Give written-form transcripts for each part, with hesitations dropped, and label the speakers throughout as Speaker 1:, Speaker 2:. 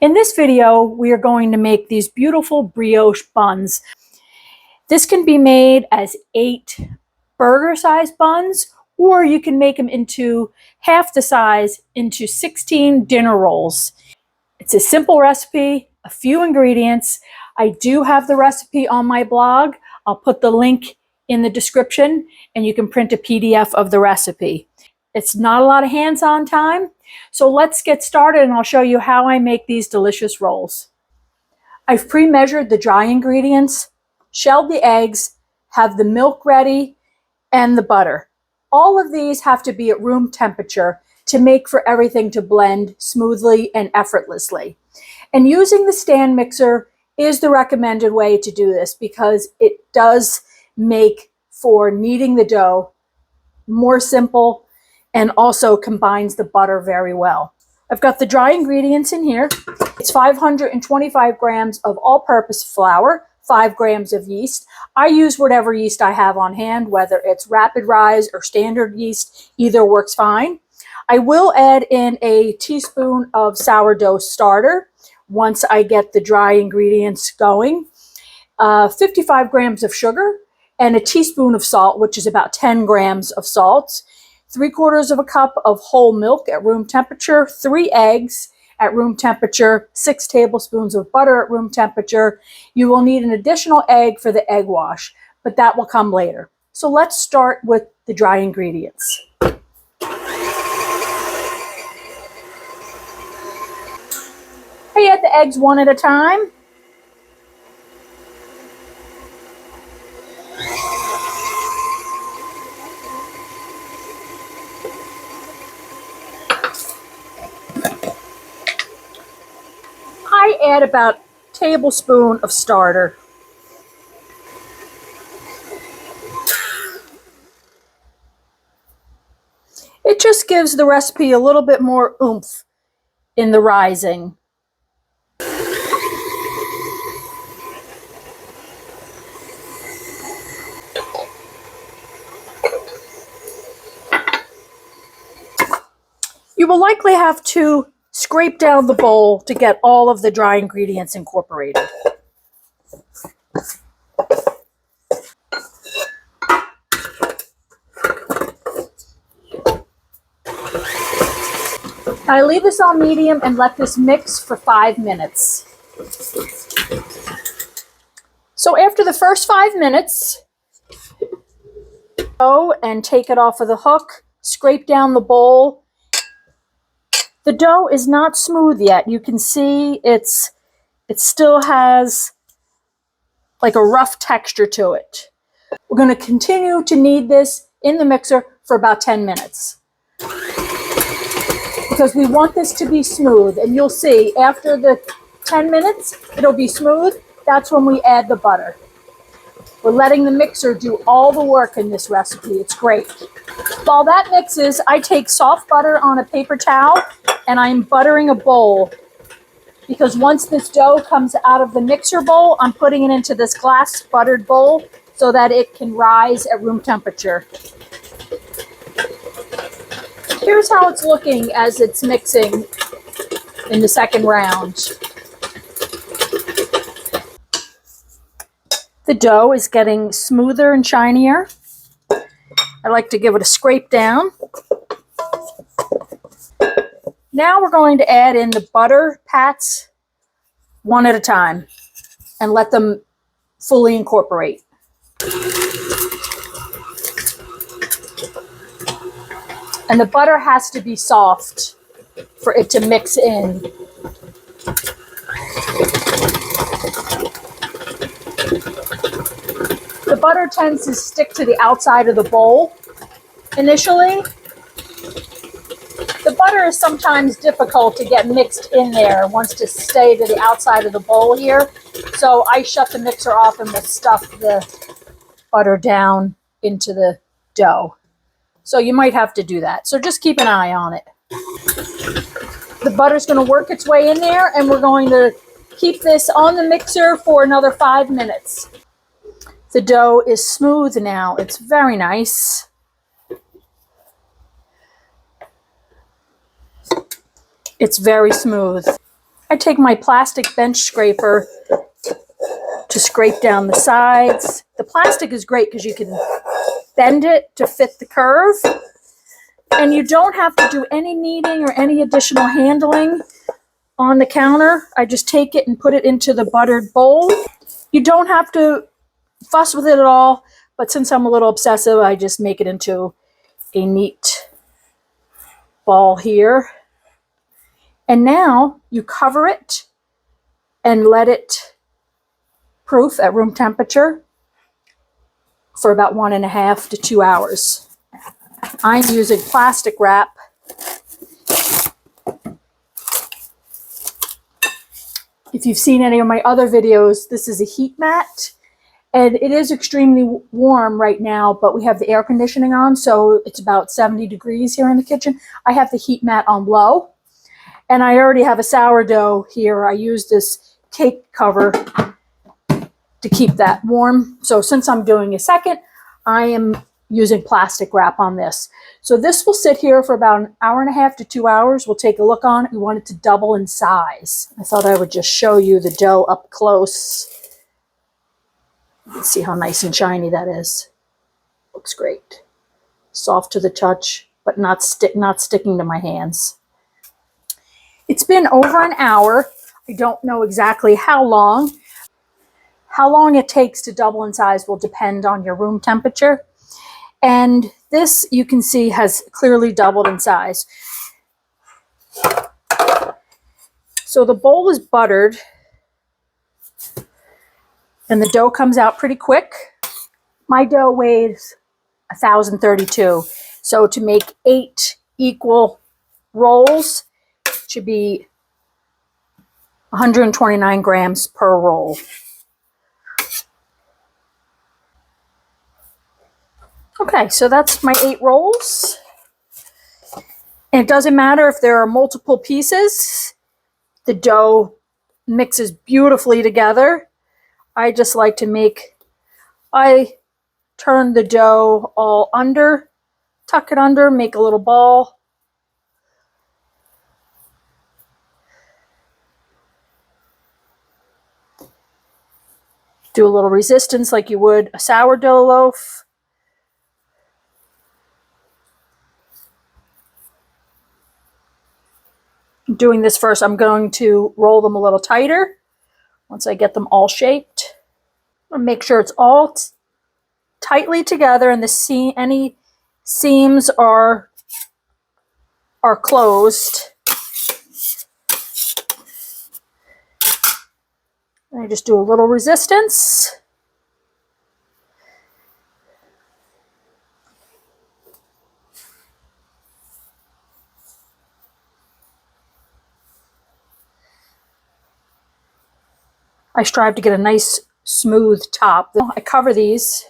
Speaker 1: In this video, we are going to make these beautiful brioche buns. This can be made as 8 burger-sized buns, or you can make them into half the size into 16 dinner rolls. It's a simple recipe, a few ingredients. I do have the recipe on my blog. I'll put the link in the description and you can print a PDF of the recipe. It's not a lot of hands-on time, so let's get started and I'll show you how I make these delicious rolls. I've pre-measured the dry ingredients, shelled the eggs, have the milk ready, and the butter. All of these have to be at room temperature to make for everything to blend smoothly and effortlessly. And using the stand mixer is the recommended way to do this because it does make for kneading the dough more simple and also combines the butter very well. I've got the dry ingredients in here. It's 525 grams of all-purpose flour, 5 grams of yeast. I use whatever yeast I have on hand, whether it's rapid rise or standard yeast, either works fine. I will add in a teaspoon of sourdough starter once I get the dry ingredients going, 55 grams of sugar, and a teaspoon of salt, which is about 10 grams of salt, 3/4 of a cup of whole milk at room temperature, 3 eggs at room temperature, 6 tablespoons of butter at room temperature. You will need an additional egg for the egg wash, but that will come later. So let's start with the dry ingredients. I add the eggs one at a time. I add about a tablespoon of starter. It just gives the recipe a little bit more oomph in the rising. You will likely have to scrape down the bowl to get all of the dry ingredients incorporated. I leave this on medium and let this mix for 5 minutes. So after the first 5 minutes, go and take it off of the hook, scrape down the bowl. The dough is not smooth yet. You can see it still has like a rough texture to it. We're going to continue to knead this in the mixer for about 10 minutes because we want this to be smooth. And you'll see after the 10 minutes, it'll be smooth. That's when we add the butter. We're letting the mixer do all the work in this recipe. It's great. While that mixes, I take soft butter on a paper towel and I'm buttering a bowl because once this dough comes out of the mixer bowl, I'm putting it into this glass buttered bowl so that it can rise at room temperature. Here's how it's looking as it's mixing in the second round. The dough is getting smoother and shinier. I like to give it a scrape down. Now we're going to add in the butter pats one at a time and let them fully incorporate. And the butter has to be soft for it to mix in. The butter tends to stick to the outside of the bowl initially. The butter is sometimes difficult to get mixed in there. It wants to stay to the outside of the bowl here. So I shut the mixer off and will stuff the butter down into the dough. So you might have to do that. So just keep an eye on it. The butter's going to work its way in there and we're going to keep this on the mixer for another 5 minutes. The dough is smooth now. It's very nice. It's very smooth. I take my plastic bench scraper to scrape down the sides. The plastic is great because you can bend it to fit the curve, and you don't have to do any kneading or any additional handling on the counter. I just take it and put it into the buttered bowl. You don't have to fuss with it at all, but since I'm a little obsessive, I just make it into a neat ball here. And now you cover it and let it proof at room temperature for about 1.5 to 2 hours. I'm using plastic wrap. If you've seen any of my other videos, this is a heat mat, and it is extremely warm right now, but we have the air conditioning on, so it's about 70 degrees here in the kitchen. I have the heat mat on low, and I already have a sourdough here. I use this cake cover to keep that warm. So since I'm doing a second, I am using plastic wrap on this. So this will sit here for about 1.5 to 2 hours. We'll take a look on it. We want it to double in size. I thought I would just show you the dough up close. Let's see how nice and shiny that is. Looks great. Soft to the touch, but not sticking to my hands. It's been over an hour. I don't know exactly how long. How long it takes to double in size will depend on your room temperature. And this, you can see, has clearly doubled in size. So the bowl is buttered, and the dough comes out pretty quick. My dough weighs 1,032. So to make 8 equal rolls, it should be 129 grams per roll. Okay, so that's my 8 rolls. And it doesn't matter if there are multiple pieces. The dough mixes beautifully together. I just like to I turn the dough all under, tuck it under, make a little ball. Do a little resistance like you would a sourdough loaf. Doing this first, I'm going to roll them a little tighter once I get them all shaped. I'm going to make sure it's all tightly together and any seams are closed. And I just do a little resistance. I strive to get a nice smooth top. I cover these.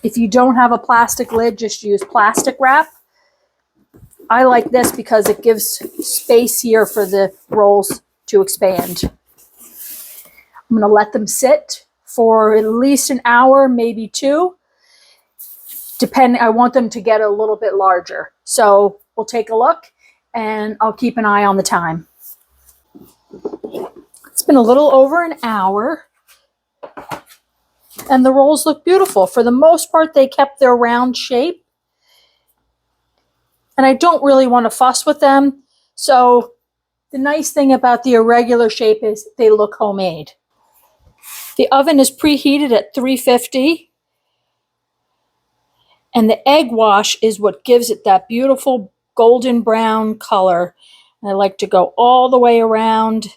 Speaker 1: If you don't have a plastic lid, just use plastic wrap. I like this because it gives space here for the rolls to expand. I'm going to let them sit for at least an hour, maybe 2. Depending, I want them to get a little bit larger. So we'll take a look, and I'll keep an eye on the time. It's been a little over an hour, and the rolls look beautiful. For the most part, they kept their round shape, and I don't really want to fuss with them. So the nice thing about the irregular shape is they look homemade. The oven is preheated at 350, and the egg wash is what gives it that beautiful golden brown color. And I like to go all the way around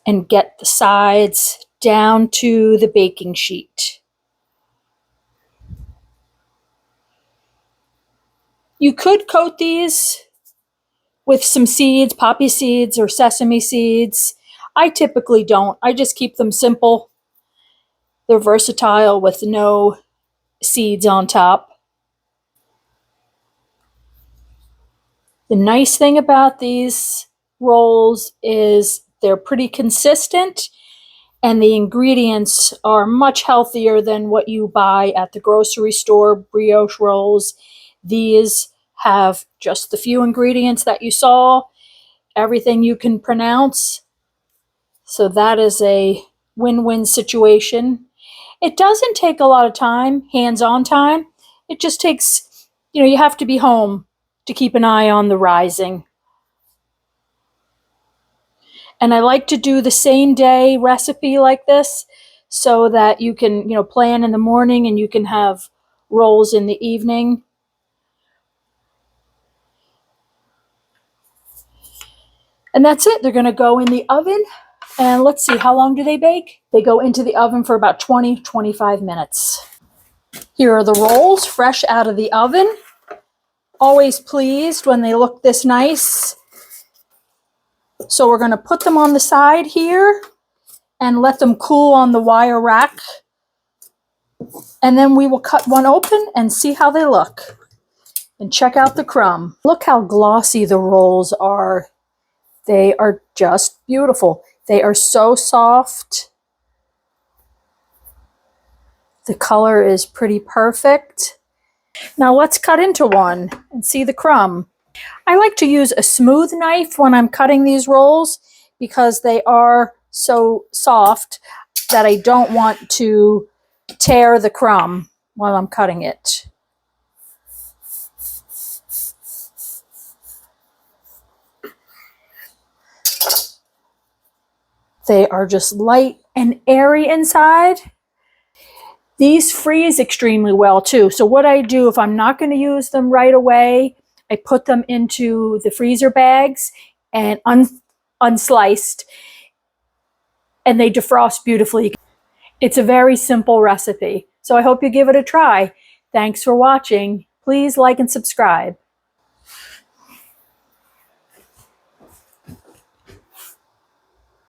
Speaker 1: and get the sides down to the baking sheet. You could coat these with some seeds, poppy seeds or sesame seeds. I typically don't. I just keep them simple. They're versatile with no seeds on top. The nice thing about these rolls is they're pretty consistent, and the ingredients are much healthier than what you buy at the grocery store. Brioche rolls. These have just the few ingredients that you saw, everything you can pronounce. So that is a win-win situation. It doesn't take a lot of time, hands-on time. It just takes, you have to be home to keep an eye on the rising. And I like to do the same day recipe like this so that you can, plan in the morning and you can have rolls in the evening. And that's it. They're going to go in the oven. And let's see, how long do they bake? They go into the oven for about 20-25 minutes. Here are the rolls, fresh out of the oven. Always pleased when they look this nice. So we're going to put them on the side here and let them cool on the wire rack. And then we will cut one open and see how they look. And check out the crumb. Look how glossy the rolls are. They are just beautiful. They are so soft. The color is pretty perfect. Now let's cut into one and see the crumb. I like to use a smooth knife when I'm cutting these rolls because they are so soft that I don't want to tear the crumb while I'm cutting it. They are just light and airy inside. These freeze extremely well too. So what I do, if I'm not going to use them right away, I put them into the freezer bags and unsliced, and they defrost beautifully. It's a very simple recipe. So I hope you give it a try. Thanks for watching. Please like and subscribe.